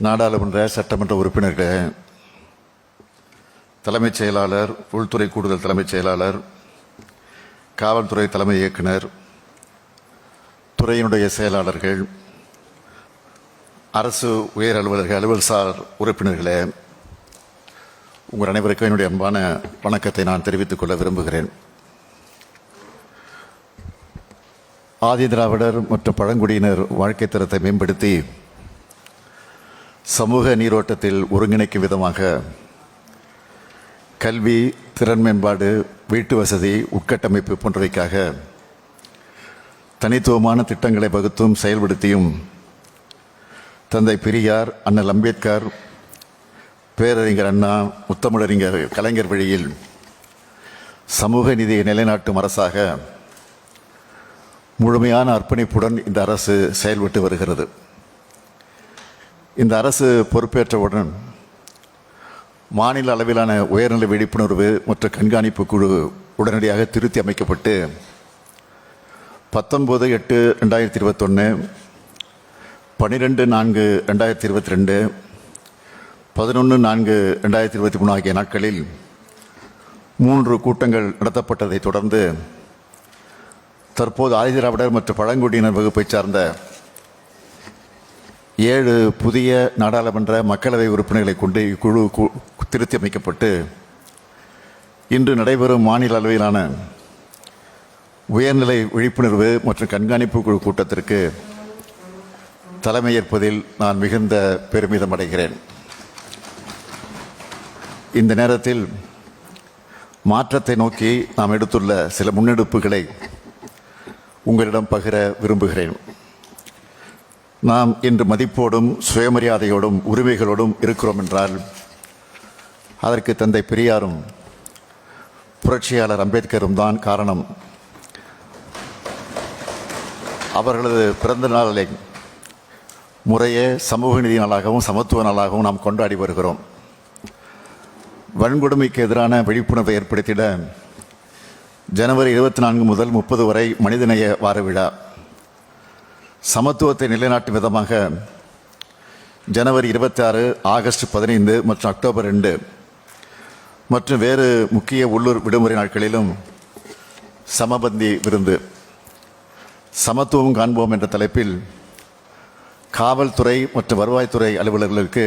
நாடாளுமன்ற சட்டமன்ற உறுப்பினர்களே, தலைமைச் செயலாளர், உள்துறை கூடுதல் தலைமைச் செயலாளர், காவல்துறை தலைமை இயக்குனர், துறையினுடைய செயலாளர்கள், அரசு உயர் அலுவலர்கள், அலுவல்சார் உறுப்பினர்களே, உங்கள் அனைவருக்கும் என்னுடைய அன்பான வணக்கத்தை நான் தெரிவித்துக் கொள்ள விரும்புகிறேன். ஆதி திராவிடர் மற்றும் பழங்குடியினர் வாழ்க்கை தரத்தை மேம்படுத்தி சமூக நீரோட்டத்தில் ஒருங்கிணைக்கும் விதமாக கல்வி, திறன் மேம்பாடு, வீட்டு வசதி, உட்கட்டமைப்பு போன்றவைக்காக தனித்துவமான திட்டங்களை வகுத்தும் செயல்படுத்தியும் தந்தை பெரியார், அண்ணல் அம்பேத்கர், பேரறிஞர் அண்ணா, முத்தமிழறிஞர் கலைஞர் வழியில் சமூக நீதியை நிலைநாட்டும் அரசாக முழுமையான அர்ப்பணிப்புடன் இந்த அரசு செயல்பட்டு வருகிறது. இந்த அரசு பொறுப்பேற்றவுடன் மாநில அளவிலான உயர்நிலை விழிப்புணர்வு மற்றும் கண்காணிப்பு குழு உடனடியாக திருத்தி அமைக்கப்பட்டு 19/8/2021, 12/4/2022, 11/4/2023 ஆகிய நாட்களில் 3 கூட்டங்கள் நடத்தப்பட்டதை தொடர்ந்து தற்போது ஆதி திராவிடர் மற்றும் பழங்குடியினர் வகுப்பை சார்ந்த 7 புதிய நாடாளுமன்ற மக்களவை உறுப்பினர்களை கொண்டு இக்குழு திருத்தி அமைக்கப்பட்டு இன்று நடைபெறும் மாநில அளவிலான உயர்நிலை விழிப்புணர்வு மற்றும் கண்காணிப்பு குழு கூட்டத்திற்கு தலைமையேற்பதில் நான் மிகுந்த பெருமிதம் அடைகிறேன். இந்த நேரத்தில் மாற்றத்தை நோக்கி நாம் எடுத்துள்ள சில முன்னெடுப்புகளை உங்களிடம் பகிர விரும்புகிறேன். நாம் இன்று மதிப்போடும் சுயமரியாதையோடும் உரிமைகளோடும் இருக்கிறோம் என்றால் அதற்கு தந்தை பெரியாரும் புரட்சியாளர் அம்பேத்கரும் தான் காரணம். அவர்களது பிறந்த நாளை முறையே சமூக நீதி நாளாகவும் சமத்துவ நாளாகவும் நாம் கொண்டாடி வருகிறோம். வன்கொடுமைக்கு எதிரான விழிப்புணர்வை ஏற்படுத்திட ஜனவரி 24 முதல் 30 வரை மனிதநேய வார விழா, சமத்துவத்தை நிலைநாட்டும் விதமாக ஜனவரி 26, ஆகஸ்ட் 15 மற்றும் அக்டோபர் 2 மற்றும் வேறு முக்கிய உள்ளூர் விடுமுறை நாட்களிலும் சமபந்தி விருந்து, சமத்துவம் காண்போம் என்ற தலைப்பில் காவல்துறை மற்றும் வருவாய்த்துறை அலுவலர்களுக்கு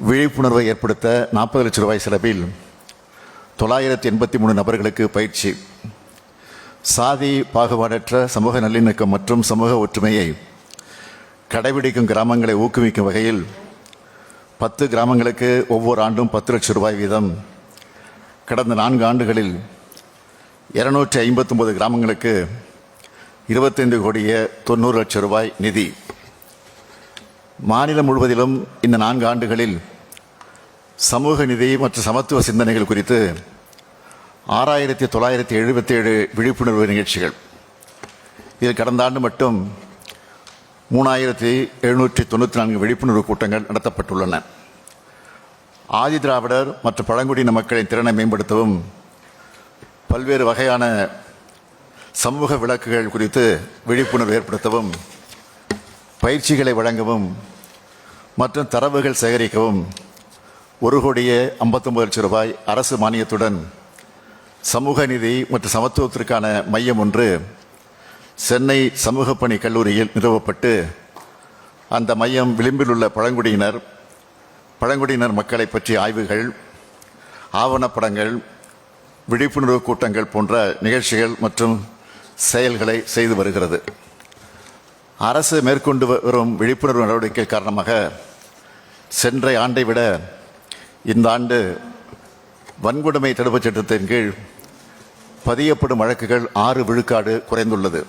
விழிப்புணர்வை ஏற்படுத்த 40 லட்சம் ரூபாய் செலவில் 983 நபர்களுக்கு பயிற்சி, சாதி பாகுபாடற்ற சமூக நல்லிணக்கம் மற்றும் சமூக ஒற்றுமையை கடைபிடிக்கும் கிராமங்களை ஊக்குவிக்கும் வகையில் 10 கிராமங்களுக்கு ஒவ்வொரு ஆண்டும் 10 லட்சம் ரூபாய் வீதம், கடந்த 4 ஆண்டுகளில் 259 கிராமங்களுக்கு 25,90 லட்சம் ரூபாய் நிதி. மாநிலம் முழுவதிலும் இந்த 4 ஆண்டுகளில் சமூக நீதி மற்றும் சமத்துவ சிந்தனைகள் குறித்து 6,977 விழிப்புணர்வு நிகழ்ச்சிகள். இதில் கடந்த ஆண்டு மட்டும் 3,794 விழிப்புணர்வு கூட்டங்கள் நடத்தப்பட்டுள்ளன. ஆதி திராவிடர் மற்றும் பழங்குடியின மக்களின் திறனை மேம்படுத்தவும் பல்வேறு வகையான சமூக விளக்குகள் குறித்து விழிப்புணர்வு ஏற்படுத்தவும், பயிற்சிகளை வழங்கவும் மற்றும் தரவுகள் சேகரிக்கவும் 1,59 லட்சம் ரூபாய் அரசு மானியத்துடன் சமூக நீதி மற்றும் சமத்துவத்திற்கான மையம் ஒன்று சென்னை சமூக பணி கல்லூரியில் நிறுவப்பட்டு அந்த மையம் விளிம்பில் உள்ள பழங்குடியினர் மக்களை பற்றிய ஆய்வுகள், ஆவணப்படங்கள், விழிப்புணர்வு கூட்டங்கள் போன்ற நிகழ்ச்சிகள் மற்றும் செயல்களை செய்து வருகிறது. அரசு மேற்கொண்டு வரும் விழிப்புணர்வு நடவடிக்கை காரணமாக சென்ற ஆண்டை விட இந்த ஆண்டு வன்கொடுமை தடுப்புச் சட்டத்தின் கீழ் பதியப்படும் வழக்குகள் 6 விழுக்காடு குறைந்துள்ளது.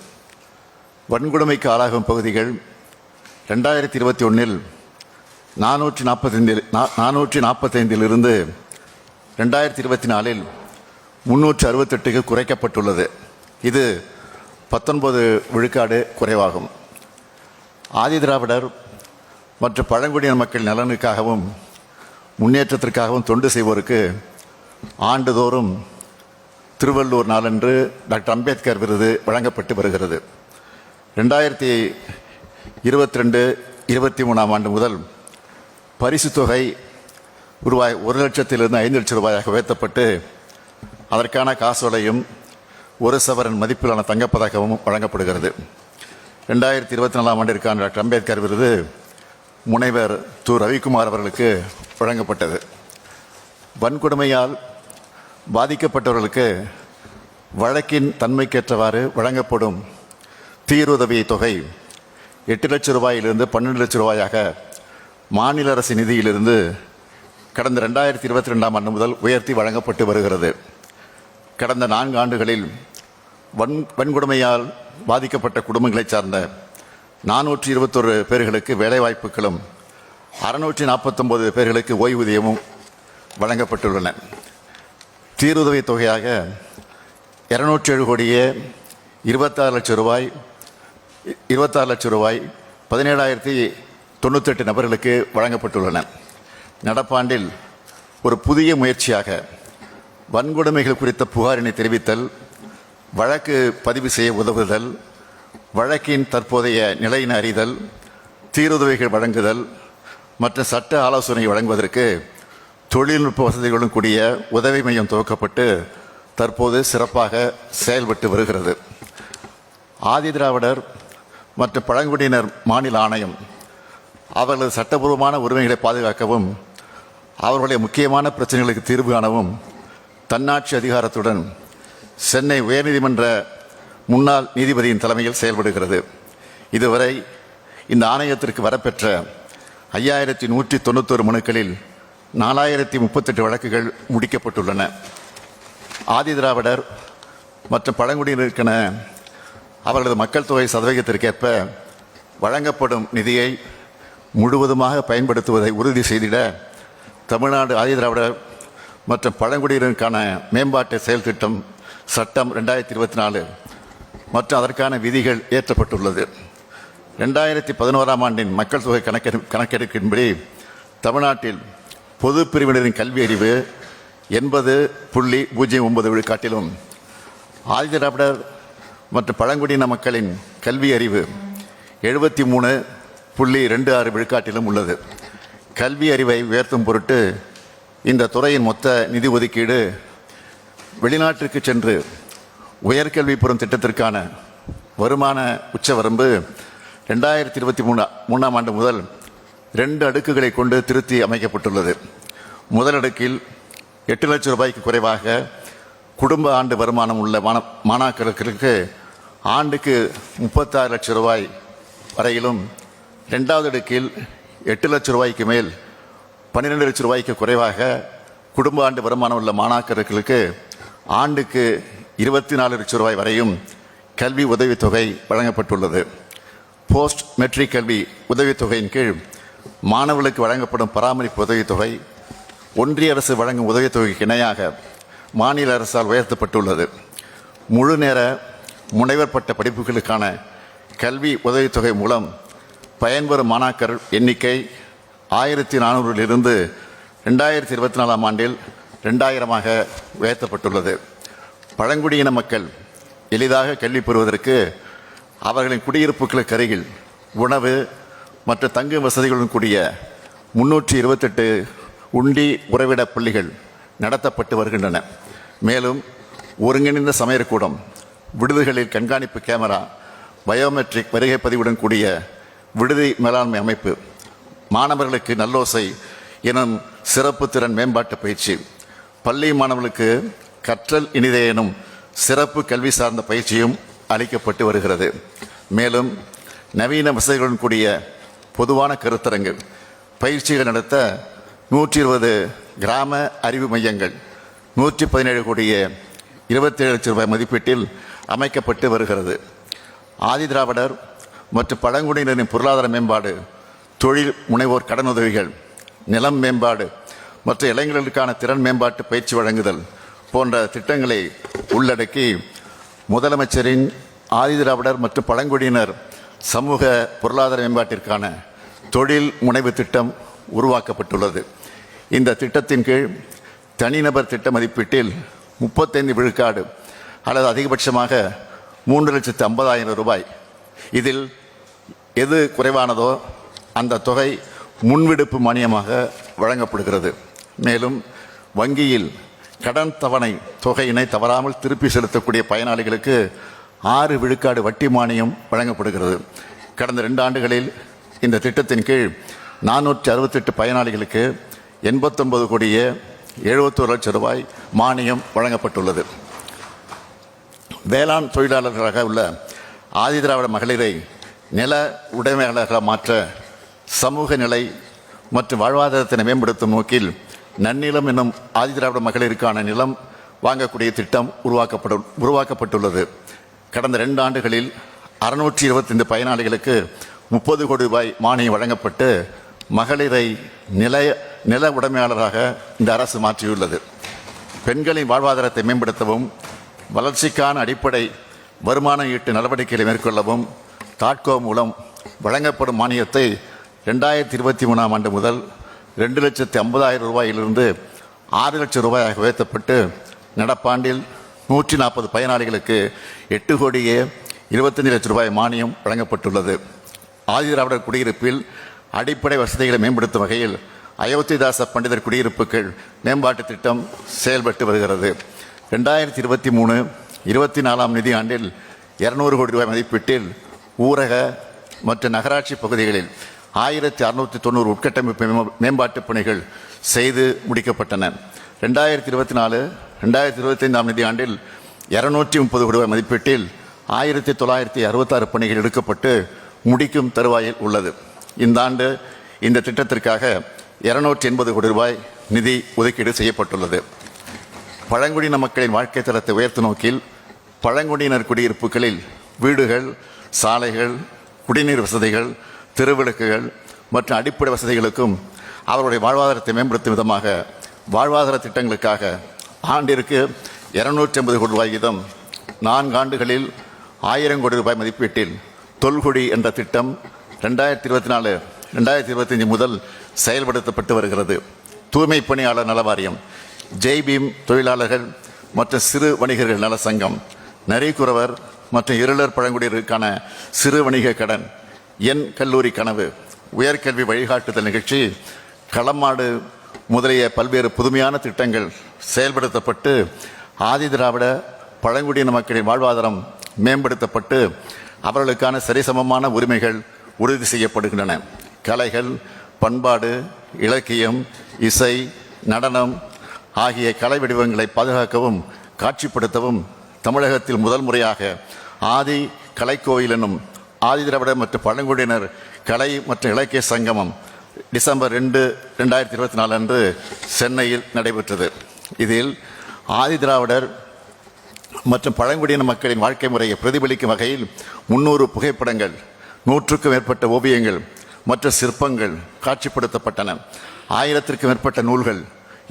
வன்கொடுமைக்கு ஆளாகும் பகுதிகள் 2021 445 2024 368க்கு குறைக்கப்பட்டுள்ளது. இது 19 விழுக்காடு குறைவாகும். ஆதி திராவிடர் மற்றும் பழங்குடியின மக்கள் நலனுக்காகவும் முன்னேற்றத்திற்காகவும் தொண்டு செய்வோருக்கு ஆண்டுதோறும் திருவள்ளூர் நாளன்று டாக்டர் அம்பேத்கர் விருது வழங்கப்பட்டு வருகிறது. 2022 2023ஆம் ஆண்டு முதல் பரிசு தொகை ரூபாய் 1,00,000 5 லட்சம் ரூபாயாக உயர்த்தப்பட்டு அதற்கான காசோலையும் 1 சவரன் மதிப்பிலான தங்கப்பதக்கமும் வழங்கப்படுகிறது. 2024ஆம் ஆண்டிற்கான டாக்டர் அம்பேத்கர் விருது முனைவர் ரவிக்குமார் அவர்களுக்கு வழங்கப்பட்டது. வன்கொடுமையால் பாதிக்கப்பட்டவர்களுக்கு வழக்கின் தன்மைக்கேற்றவாறு வழங்கப்படும் தீருதவி தொகை 8 லட்சம் ரூபாயிலிருந்து 12 லட்சம் ரூபாயாக மாநில அரசு நிதியிலிருந்து கடந்த 2022ஆம் ஆண்டு முதல் உயர்த்தி வழங்கப்பட்டு வருகிறது. கடந்த 4 ஆண்டுகளில் வன்கொடுமையால் பாதிக்கப்பட்ட குடும்பங்களைச் சார்ந்த 421 பேர்களுக்கு வேலைவாய்ப்புகளும் 649 பேர்களுக்கு ஓய்வூதியமும் வழங்கப்பட்டுள்ளன. தீருதவி தொகையாக 207 கோடியே 26 லட்சம் ரூபாய் 17,098 நபர்களுக்கு வழங்கப்பட்டுள்ளன. நடப்பாண்டில் ஒரு புதிய முயற்சியாக வன்கொடுமைகள் குறித்த புகாரினை தெரிவித்தல், வழக்கு பதிவு செய்ய உதவுதல், வழக்கின் தற்போதைய நிலையினை அறிதல், தீருதவிகள் வழங்குதல் மற்றும் சட்ட ஆலோசனை வழங்குவதற்கு தொழில்நுட்ப வசதிகளுடன் கூடிய உதவி மையம் துவக்கப்பட்டு தற்போது சிறப்பாக செயல்பட்டு வருகிறது. ஆதிதிராவிடர் மற்றும் பழங்குடியினர் மாநில ஆணையம் அவர்களது சட்டபூர்வமான உரிமைகளை பாதுகாக்கவும் அவர்களுடைய முக்கியமான பிரச்சனைகளுக்கு தீர்வு காணவும் தன்னாட்சி அதிகாரத்துடன் சென்னை உயர்நீதிமன்ற முன்னாள் நீதிபதியின் தலைமையில் செயல்படுகிறது. இதுவரை இந்த ஆணையத்திற்கு வரப்பெற்ற 5191 மனுக்களில் 4038 வழக்குகள் முடிக்கப்பட்டுள்ளன. ஆதிதிராவிடர் மற்றும் பழங்குடியினருக்கென அவர்களது மக்கள் தொகை சதவீதத்திற்கேற்ப வழங்கப்படும் நிதியை முழுவதுமாக பயன்படுத்துவதை உறுதி செய்திட தமிழ்நாடு ஆதிதிராவிடர் மற்றும் பழங்குடியினருக்கான மேம்பாட்டு செயல் திட்டம் சட்டம் 2024 மற்றும் அதற்கான விதிகள் இயற்றப்பட்டுள்ளது. 2011ஆம் ஆண்டின் மக்கள் தொகை கணக்கெடுப்பின்படி தமிழ்நாட்டில் பொது பிரிவினரின் கல்வி அறிவு 80.09 விழுக்காட்டிலும் ஆதிதிராவிடர் மற்றும் பழங்குடியின மக்களின் கல்வி அறிவு 73.26 விழுக்காட்டிலும் உள்ளது. கல்வி அறிவை உயர்த்தும் பொருட்டு இந்த துறையின் மொத்த நிதி ஒதுக்கீடு வெளிநாட்டிற்கு சென்று உயர்கல்வி பெறும் திட்டத்திற்கான வருமான உச்சவரம்பு 2023ஆம் ஆண்டு முதல் 2 அடுக்குகளை கொண்டு திருத்தி அமைக்கப்பட்டுள்ளது. முதல் அடுக்கில் 8 லட்சம் ரூபாய்க்கு குறைவாக குடும்ப ஆண்டு வருமானம் உள்ள மாணாக்கருக்கு ஆண்டுக்கு 36 லட்சம் ரூபாய் வரையிலும், 2வது அடுக்கில் 8 லட்சம் ரூபாய்க்கு மேல் 12 லட்சம் ரூபாய்க்கு குறைவாக குடும்ப ஆண்டு வருமானம் உள்ள மாணாக்கர்களுக்கு ஆண்டுக்கு 24 லட்சம் ரூபாய் வரையும் கல்வி உதவித்தொகை வழங்கப்பட்டுள்ளது. போஸ்ட் மெட்ரிக் கல்வி உதவித்தொகையின் கீழ் மாணவர்களுக்கு வழங்கப்படும் பராமரிப்பு உதவித்தொகை ஒன்றிய அரசு வழங்கும் உதவித்தொகைக்கு இணையாக மாநில அரசால் உயர்த்தப்பட்டுள்ளது. முழு நேர முனைவர் பட்ட படிப்புகளுக்கான கல்வி உதவித்தொகை மூலம் பயன்பெறும் மாணாக்கர் எண்ணிக்கை 1400 2024ஆம் ஆண்டில் 2000ஆக உயர்த்தப்பட்டுள்ளது. பழங்குடியின மக்கள் எளிதாக கல்வி பெறுவதற்கு அவர்களின் குடியிருப்புகளுக்கு அருகில் உணவு மற்றும் தங்கும் வசதிகளுடன் கூடிய 328 உண்டி உறைவிட பள்ளிகள் நடத்தப்பட்டு வருகின்றன. மேலும் ஒருங்கிணைந்த சமையற்கூடம், விடுதிகளில் கண்காணிப்பு கேமரா, பயோமெட்ரிக் வருகை பதிவுடன் கூடிய விடுதி மேலாண்மை அமைப்பு, மாணவர்களுக்கு நல்லோசை எனும் சிறப்பு திறன் மேம்பாட்டு பயிற்சி, பள்ளி மாணவர்களுக்கு கற்றல் இனிதே எனும் சிறப்பு கல்வி சார்ந்த பயிற்சியும் அளிக்கப்பட்டு வருகிறது. மேலும் நவீன வசதிகளுடன் கூடிய பொதுவான கருத்தரங்கு பயிற்சிகள் நடத்த 120 கிராம அறிவு மையங்கள் 117 கோடியே 27 லட்சம் ரூபாய் மதிப்பீட்டில் அமைக்கப்பட்டு வருகிறது. ஆதிதிராவிடர் மற்றும் பழங்குடியினரின் பொருளாதார மேம்பாடு, தொழில் முனைவோர் கடனுதவிகள், நிலம் மேம்பாடு மற்றும் இளைஞர்களுக்கான திறன் மேம்பாட்டு பயிற்சி வழங்குதல் போன்ற திட்டங்களை உள்ளடக்கி முதலமைச்சரின் ஆதிதிராவிடர் மற்றும் பழங்குடியினர் சமூக பொருளாதார மேம்பாட்டிற்கான தொழில் முனைவு திட்டம் உருவாக்கப்பட்டுள்ளது. இந்த திட்டத்தின் கீழ் தனிநபர் திட்ட மதிப்பீட்டில் 35 விழுக்காடு அல்லது அதிகபட்சமாக 3,50,000 ரூபாய், இதில் எது குறைவானதோ அந்த தொகை முன்விடுப்பு மானியமாக வழங்கப்படுகிறது. மேலும் வங்கியில் கடன் தவணை தொகையினை தவறாமல் திருப்பி செலுத்தக்கூடிய பயனாளிகளுக்கு 6 விழுக்காடு வட்டி மானியம் வழங்கப்படுகிறது. கடந்த 2 ஆண்டுகளில் இந்த திட்டத்தின் கீழ் 468 பயனாளிகளுக்கு 89 கோடியே 71 லட்சம் ரூபாய் மானியம் வழங்கப்பட்டுள்ளது. வேளாண் தொழிலாளர்களாக உள்ள ஆதிதிராவிட மகளிரை நில உடைமையாளர்களாக மாற்ற சமூக நிலை மற்றும் வாழ்வாதாரத்தினை மேம்படுத்தும் நோக்கில் நன்னிலம் என்னும் ஆதிதிராவிட மகளிருக்கான நிலம் வாங்கக்கூடிய திட்டம் உருவாக்கப்பட்டுள்ளது. கடந்த 2 ஆண்டுகளில் 625 பயனாளிகளுக்கு 30 கோடி ரூபாய் மானியம் வழங்கப்பட்டு மகளிரை நில உடைமையாளராக இந்த அரசு மாற்றியுள்ளது. பெண்களின் வாழ்வாதாரத்தை மேம்படுத்தவும் வளர்ச்சிக்கான அடிப்படை வருமான ஈட்டு நடவடிக்கைகளை மேற்கொள்ளவும் தாட்கோ மூலம் வழங்கப்படும் மானியத்தை 2023ஆம் ஆண்டு முதல் 2,50,000 ரூபாயிலிருந்து 6 லட்சம் ரூபாயாக உயர்த்தப்பட்டு நடப்பாண்டில் 140 பயனாளிகளுக்கு 8 கோடியே 25 லட்சம் ரூபாய் மானியம் வழங்கப்பட்டுள்ளது. ஆதிதிராவிடர் குடியிருப்பில் அடிப்படை வசதிகளை மேம்படுத்தும் வகையில் அயோத்திதாச பண்டிதர் குடியிருப்புகள் மேம்பாட்டு திட்டம் செயல்பட்டு வருகிறது. 2023-24ஆம் நிதியாண்டில் 200 கோடி ரூபாய் மதிப்பீட்டில் ஊரக மற்றும் நகராட்சி பகுதிகளில் 1690 உட்கட்டமைப்பு மேம்பாட்டு பணிகள் செய்து முடிக்கப்பட்டன. 2024-2025ஆம் நிதியாண்டில் 230 கோடி ரூபாய் மதிப்பீட்டில் 1966 பணிகள் எடுக்கப்பட்டு முடிக்கும் தருவாயில் உள்ளது. இந்த ஆண்டு இந்த திட்டத்திற்காக 280 கோடி ரூபாய் நிதி ஒதுக்கீடு செய்யப்பட்டுள்ளது. பழங்குடியின மக்களின் வாழ்க்கை தரத்தை உயர்த்தும் நோக்கில் பழங்குடியினர் குடியிருப்புகளில் வீடுகள், சாலைகள், குடிநீர் வசதிகள், தெருவிளக்குகள் மற்றும் அடிப்படை வசதிகளுக்கும் அவருடைய வாழ்வாதாரத்தை மேம்படுத்தும் விதமாக வாழ்வாதார திட்டங்களுக்காக ஆண்டிற்கு 250 கோடி ரூபாய் வீதம் 4 ஆண்டுகளில் 1000 கோடி ரூபாய் மதிப்பீட்டில் தொல்குடி என்ற திட்டம் 2024-2025 முதல் செயல்படுத்தப்பட்டு வருகிறது. தூய்மை பணியாளர் நல வாரியம், ஜெய்பீம் தொழிலாளர்கள் மற்றும் சிறு வணிகர்கள் நல சங்கம், நரிக்குறவர் மற்றும் இருளர் பழங்குடியினருக்கான சிறு வணிக கடன், என் கல்லூரி கனவு, உயர்கல்வி வழிகாட்டுதல் நிகழ்ச்சி, களமாடு முதலிய பல்வேறு புதுமையான திட்டங்கள் செயல்படுத்தப்பட்டு ஆதிதிராவிட பழங்குடியின மக்களின் வாழ்வாதாரம் மேம்படுத்தப்பட்டு அவர்களுக்கான சரிசமமான உரிமைகள் உறுதி செய்யப்படுகின்றன. கலைகள், பண்பாடு, இலக்கியம், இசை, நடனம் ஆகிய கலை வடிவங்களை பாதுகாக்கவும் காட்சிப்படுத்தவும் தமிழகத்தில் முதல் முறையாக ஆதி கலைக்கோயில் எனும் ஆதிதிராவிட மற்றும் பழங்குடியினர் கலை மற்றும் இலக்கிய சங்கமம் டிசம்பர் 2, 2024 அன்று சென்னையில் நடைபெற்றது. இதில் ஆதிதிராவிடர் மற்றும் பழங்குடியின மக்களின் வாழ்க்கை முறையை பிரதிபலிக்கும் வகையில் 300 புகைப்படங்கள், 100க்கும் மேற்பட்ட ஓவியங்கள் மற்றும் சிற்பங்கள் காட்சிப்படுத்தப்பட்டன. 1000க்கும் மேற்பட்ட நூல்கள்,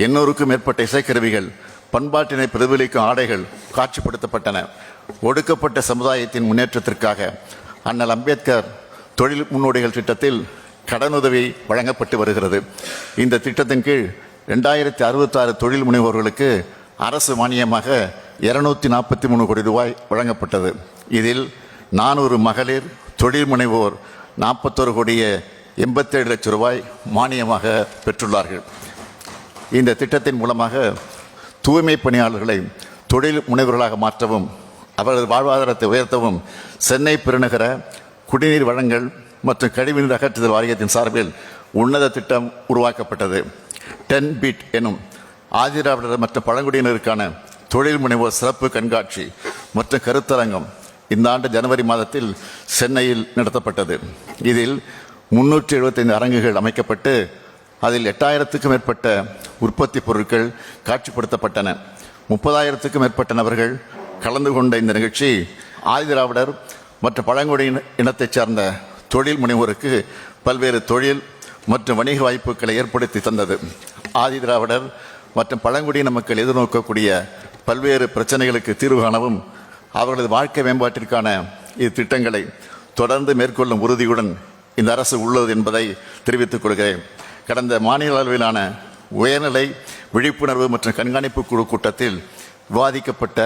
800க்கும் மேற்பட்ட இசைக்கருவிகள், பண்பாட்டினை பிரதிபலிக்கும் ஆடைகள் காட்சிப்படுத்தப்பட்டன. ஒடுக்கப்பட்ட சமுதாயத்தின் முன்னேற்றத்திற்காக அண்ணல் அம்பேத்கர் தொழில் முன்னோடிகள் திட்டத்தில் கடனுதவி வழங்கப்பட்டு வருகிறது. இந்த திட்டத்தின் கீழ் 2066 தொழில் முனைவோர்களுக்கு அரசு மானியமாக 243 கோடி ரூபாய் வழங்கப்பட்டது. இதில் 400 மகளிர் தொழில் முனைவோர் 41 கோடியே 87 லட்சம் ரூபாய் மானியமாக பெற்றுள்ளார்கள். இந்த திட்டத்தின் மூலமாக தூய்மை பணியாளர்களை தொழில் முனைவர்களாக மாற்றவும் அவரது வாழ்வாதாரத்தை உயர்த்தவும் சென்னை பெருநகர குடிநீர் வழங்கல் மற்றும் கழிவுநீர் அகற்றுதல் வாரியத்தின் சார்பில் உன்னத திட்டம் உருவாக்கப்பட்டது. 10 பீட் எனும் ஆதிதிராவிடர் மற்றும் பழங்குடியினருக்கான தொழில் முனைவோர் சிறப்பு கண்காட்சி மற்றும் கருத்தரங்கம் இந்த ஆண்டு ஜனவரி மாதத்தில் சென்னையில் நடத்தப்பட்டது. இதில் 375 அரங்குகள் அமைக்கப்பட்டு அதில் 8000க்கும் மேற்பட்ட உற்பத்தி பொருட்கள் காட்சிப்படுத்தப்பட்டன. 30,000க்கும் மேற்பட்ட நபர்கள் கலந்து கொண்ட இந்த நிகழ்ச்சி ஆதிதிராவிடர் மற்றும் பழங்குடியின இனத்தைச் சார்ந்த தொழில் முனைவோருக்கு பல்வேறு தொழில் மற்றும் வணிக வாய்ப்புகளை ஏற்படுத்தி தந்தது. ஆதிதிராவிடர் மற்றும் பழங்குடியின மக்கள் எதிர்நோக்கக்கூடிய பல்வேறு பிரச்சனைகளுக்கு தீர்வு காணவும் அவர்களது வாழ்க்கை மேம்பாட்டிற்கான இத்திட்டங்களை தொடர்ந்து மேற்கொள்ளும் உறுதியுடன் இந்த அரசு உள்ளது என்பதை தெரிவித்துக் கொள்கிறேன். கடந்த மாநில அளவிலான உயர்நிலை விழிப்புணர்வு மற்றும் கண்காணிப்பு குழு கூட்டத்தில் விவாதிக்கப்பட்ட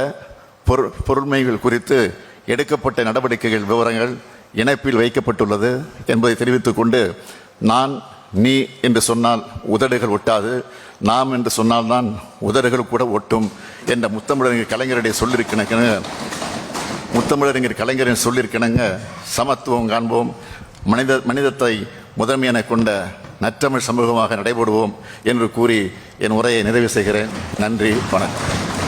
பொருண்மைகள் குறித்து எடுக்கப்பட்ட நடவடிக்கைகள் விவரங்கள் இணைப்பில் வைக்கப்பட்டுள்ளது என்பதை தெரிவித்துக் கொண்டு நான் நீ என்று சொன்னால் உதடுகள் ஒட்டாது, நாம் என்று சொன்னால்தான் உதடுகள் கூட ஒட்டும் என்ற முத்தமிழறிஞர் கலைஞருடைய சொல்லிருக்கணுங்க. முத்தமிழறிஞர் கலைஞரின் சொல்லிருக்கணுங்க. சமத்துவம் காண்போம், மனிதத்தை முதன்மையான கொண்ட நற்றமிழ் சமூகமாக நடைபெறுவோம் என்று கூறி என் உரையை நிறைவு செய்கிறேன். நன்றி, வணக்கம்.